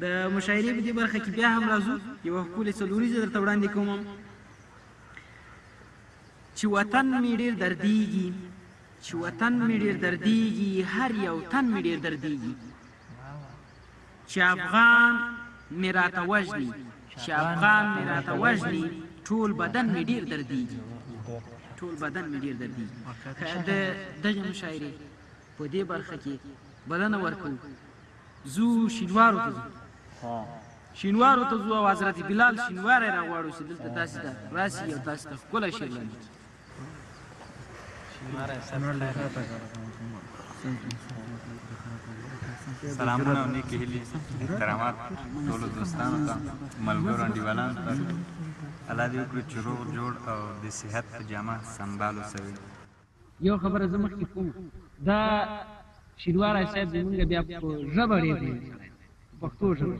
د مشاعرې په دې برخه کې بیا هم راځو یوه ښکلې څلوریزه درته وړاندې کوم چې وطن مې ډېر دردیږي چې وطن مې ډېر دردیږي هر یو تن مې ډېر دردیږي چې افغان مې راته وژني چې افغان مې راته وژني ټول بدن مې ډېر دردیږي ټول بدن مې ډېر دردیږي د دغې مشاعرې په دې برخه کې بلنه ورکوو ځو شینوارو ته ځو شینوارو ته ځو او حضرت بلال شینواری راغواړو چې دلته تاسې ته راسي او تاسې ته ښکلی شعر وړاندې سلامونه او نیکې هیلې احترامات ټولو دوستانو ته ملګرو انډیوالانو ته الله دې وکړي چې روغ جوړ او د صحت په جامه سنبال اوسوي یو خبره زه مخکې کوم دا شینواری صاحب زمونږ بیا په ژبه ډېر دی پښتو ژبه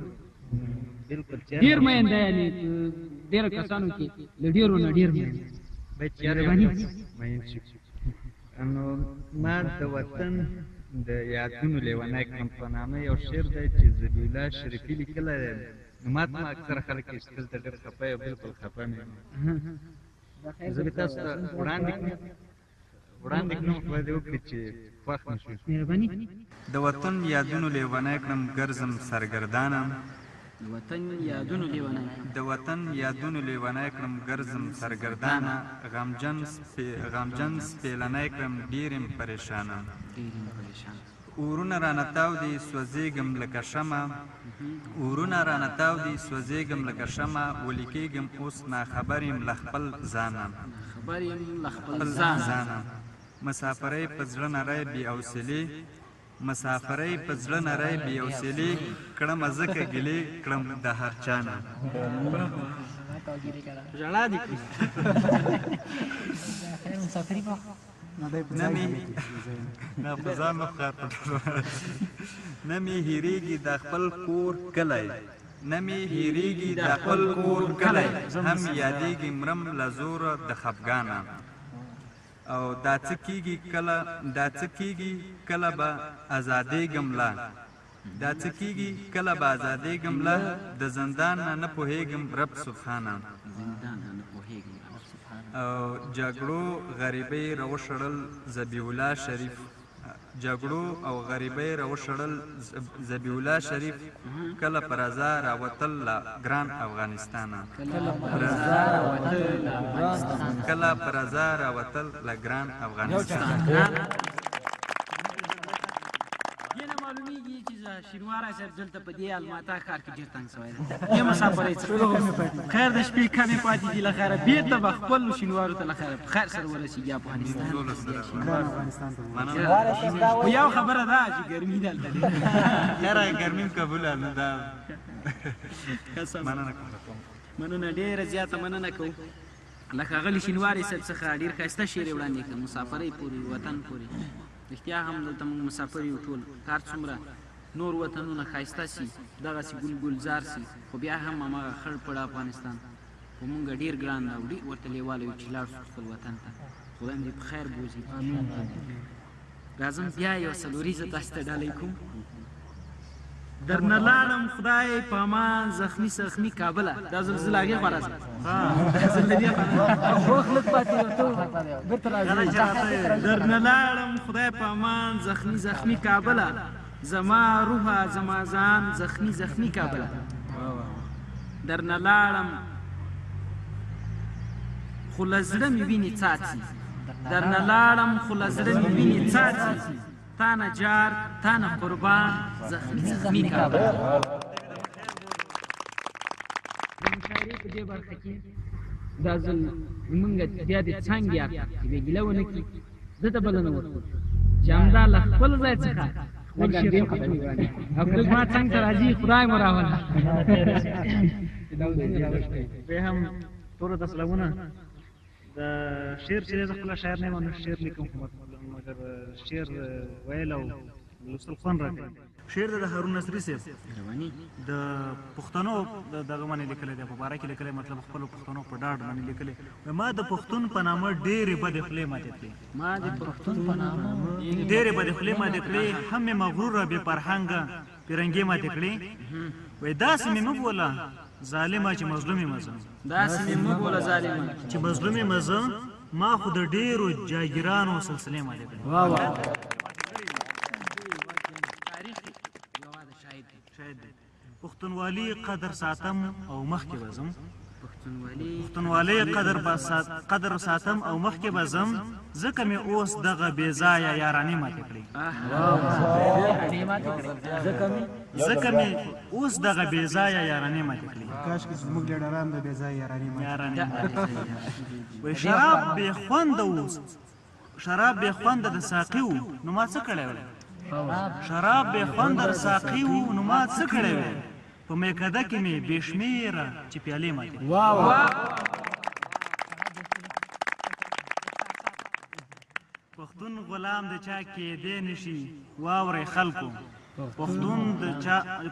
ډېر مین دی یعنې ډېرو کسانو کې له ډېرو نه ډېر مین نو ما د وطن د یادونو لیونی کړم په نامه یو شعر دی چې ذبیح الله شریفي لیکلی دی نو ما ته اکثره خلک ایستل ته ډېر خفه یم بلکل خفه مې یم زه به تاسو ته وړاندې کړم خدای دې وکړي چې خوښ مې شو د وطن یادونو لیونی کړم ګرځم سرګردانه د وطن یادونو لیونی د وطن یادونو لیونی کړم ګرځم سرګردانه غمجن سپېلنی کړم ډېر یم پریشانه اورونه رانه تاو دي سوځېږم لکه شمه اورونه رانه تاو دي سوځېږم لکه شمه ولیکېږم اوس ناخبر یم له خپل ځانه مسافرۍ په زړه نری بې حوصلې مسافرۍ په زړه نری بې حوصلې کړمه ځکه ګیلې کړم د هر چا نه ژړا دې کړي نه مې هېرېږي د خپل کور کلی نه مې هېرېږي د خپل کور کلی هم یادېږي مرم له زوره د خفګانه او دا څه کېږي کله به ازادېږم لا دا څه کېږي کله به ازادېږم لا د زندان نه نه پوهېږم رب سبحانه او جګړو غریبۍ راوشړل ذبیح الله شریف جګړو او غریبۍ راوشړل ذبیح الله شریف کله په رضا راوتل له ګران افغانستانه کله په رضا راوتل له ګران افغانستانه معلومیږي چې شینواری صاحب دلته په دې الماتا ښار کې ډېر تنګ شوی دی دې مسافرۍ څخه خیر د شپې کمې پاتې دي له خیره بېرته به خپلو شینوارو ته له خیره په خیر سره ورسېږي افغانستان خو یو خبره ده چې ګرمي ده هلته ډېره خیره ګرمي م قبوله نه ده مننه ډېره زیاته مننه کوو لکه ښاغلي شینواری صاحب څخه ډېر ښایسته شعر یې وړاندې کړه مسافرۍ پورې وطن پورې رښتیا هم دلته موږ مسافر یو ټول کار څومره نور وطنونه ښایسته سي دغسې ګل ګلزار سي خو بیا هم هماغه خړ پړ افغانستان خو موږ ډېر ګران ده او ډېر ورته لیواله یو چې لاړ شو خپل وطن ته خدای مو دې په خیر بوځي راځم بیا یو څلوریزه تاسو ته ډالۍ کوم درنه لاړم خدای په امان زخمي سخمي کابله دا ځل زه له هغې خوا راځم درنه لاړم خدای په امان زخمي زخمي کابله زما روحه زما ځان زخمي زخمي کابله درنه لاړم خو له زړه مې وینې څاڅي درنه لاړم خو له زړه مې وینې څاڅي تا نه جار تا نه قربان زخمي زخمي کابله د مشاعرې په دې برخه کې دا ځل موږ بیا د څنګ یاد چې بې ګیله ونه کړي ده ته بلنه ورکړو چې همدا له خپل ځای څخه خپل شعر او که زما څنګ ته راځي خدای مو راوله بیا هم ټولو ته سلامونه د شعر چې زه خپله شاعر نه یم نو شعر لیکم مګر شعر ویل او لوستل خوند راکوي شعر د هارون نصري صاحب د پښتنو دغه باندې لیکلی دی په باره کې لیکلی مطلب خپلو پښتنو په ډاډ باندې لیکلی ما د پښتون په نامه ډېرې بدې خولې ماتې کړې ډېرې بدې خولې ماتې کړې هم مې مغروره بې فرهنګه پیرنګې ماتې کړې وایي داسې مې مه بوله ظالمه چې مظلوم یې مزه داسې مې مه بوله ظالمه چې مظلوم یې مزه ما خو د ډېرو جاګیرانو سلسلې ماتې کړې شاید دی پښتونوالي قدر ساتم او مخکې به ځم پښتونوالي قدر ساتم او مخکې به ځم ځکه مې اوس دغه بې ځایه یارانې ماتې کړې ځکه مې اوس دغه بې ځایه یارانې ماتې کړې کاشکې زموږ لیډران د بې ځایه یارانې وایي شراب بې خونده و شراب بې خونده د ساقي و نو ما څه کړی وی شراب بې خونده د ساقي و نو ما څه کړی وی په میکده کې مې بې شمېره چې پیالې ماتې پښتون غلام د چا کېدی نشي واورئ خلکو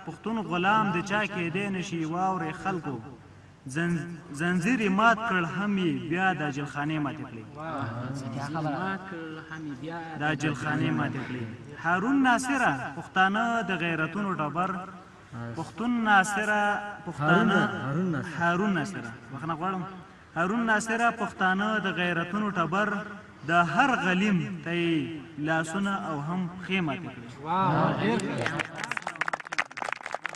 پښتون غلام د چا کېدی نشي واورئ خلکو زنځیر یې مات کړل هم یې بیا د اجلخانې ماتې کړې د اجلخانې ماتې کړې هارون ناصره پښتانه د غیرتونو ډبر پښتون ناصره پښتانه هارون ناصره بخښنه غواړم هارون ناصره پښتانه د غیرتونو ټبر د هر غلیم ته یې لاسونه او هم پښې ماتې کړې